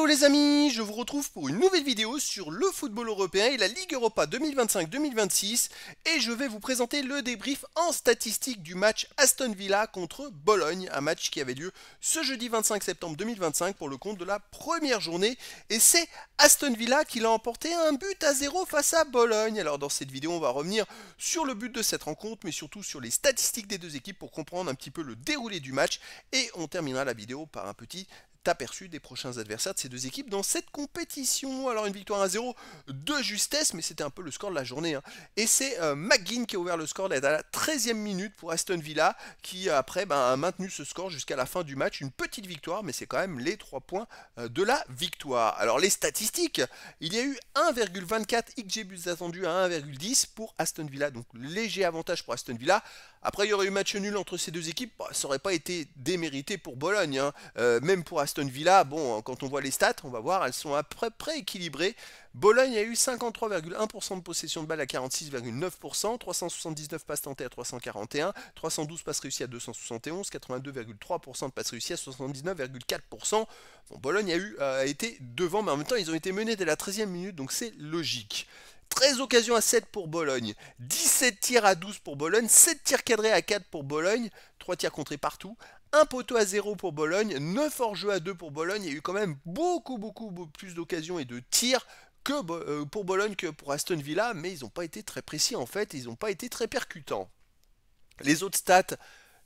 Hello les amis, je vous retrouve pour une nouvelle vidéo sur le football européen et la Ligue Europa 2025-2026 et je vais vous présenter le débrief en statistique du match Aston Villa contre Bologne, un match qui avait lieu ce jeudi 25 septembre 2025 pour le compte de la première journée et c'est Aston Villa qui l'a emporté 1-0 face à Bologne. Alors dans cette vidéo on va revenir sur le but de cette rencontre mais surtout sur les statistiques des deux équipes pour comprendre un petit peu le déroulé du match et on terminera la vidéo par un petit aperçu des prochains adversaires de ces deux équipes dans cette compétition. Alors une victoire 1-0 de justesse, mais c'était un peu le score de la journée. Et c'est McGinn qui a ouvert le score à la 13e minute pour Aston Villa, qui après a maintenu ce score jusqu'à la fin du match. Une petite victoire, mais c'est quand même les 3 points de la victoire. Alors les statistiques, il y a eu 1,24 XG buts attendus à 1,10 pour Aston Villa, donc léger avantage pour Aston Villa. Après, il y aurait eu match nul entre ces deux équipes, ça n'aurait pas été démérité pour Bologne. Même pour Aston Villa, bon, quand on voit les stats, on va voir, elles sont à peu près équilibrées. Bologne a eu 53,1% de possession de balle à 46,9%, 379 passes tentées à 341, 312 passes réussies à 271, 82,3% de passes réussies à 79,4%. Bon, Bologne a été devant, mais en même temps, ils ont été menés dès la 13e minute, donc c'est logique. 13 occasions à 7 pour Bologne, 17 tirs à 12 pour Bologne, 7 tirs cadrés à 4 pour Bologne, 3 tirs contrés partout, 1 poteau à 0 pour Bologne, 9 hors-jeu à 2 pour Bologne. Il y a eu quand même beaucoup plus d'occasions et de tirs pour Bologne que pour Aston Villa, mais ils n'ont pas été très précis en fait, ils n'ont pas été très percutants. Les autres stats,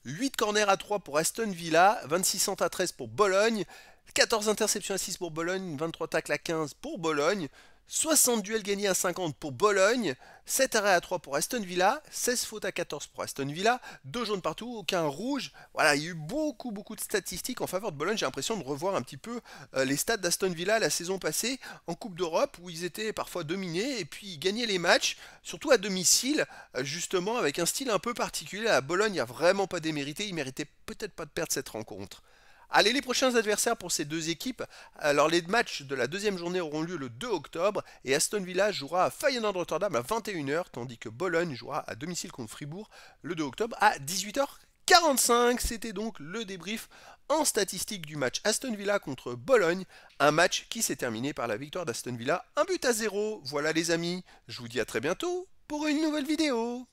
8 corners à 3 pour Aston Villa, 26 centres à 13 pour Bologne, 14 interceptions à 6 pour Bologne, 23 tacles à 15 pour Bologne, 60 duels gagnés à 50 pour Bologne, 7 arrêts à 3 pour Aston Villa, 16 fautes à 14 pour Aston Villa, 2 jaunes partout, aucun rouge. Voilà, il y a eu beaucoup de statistiques en faveur de Bologne. J'ai l'impression de revoir un petit peu les stats d'Aston Villa la saison passée en Coupe d'Europe où ils étaient parfois dominés et puis ils gagnaient les matchs, surtout à domicile, justement avec un style un peu particulier. À Bologne, il n'y a vraiment pas démérité, ils méritaient peut-être pas de perdre cette rencontre. Allez, les prochains adversaires pour ces deux équipes. Alors, les matchs de la deuxième journée auront lieu le 2 octobre et Aston Villa jouera à Feyenoord Rotterdam à 21h, tandis que Bologne jouera à domicile contre Fribourg le 2 octobre à 18h45. C'était donc le débrief en statistique du match Aston Villa contre Bologne, un match qui s'est terminé par la victoire d'Aston Villa, 1-0. Voilà les amis, je vous dis à très bientôt pour une nouvelle vidéo.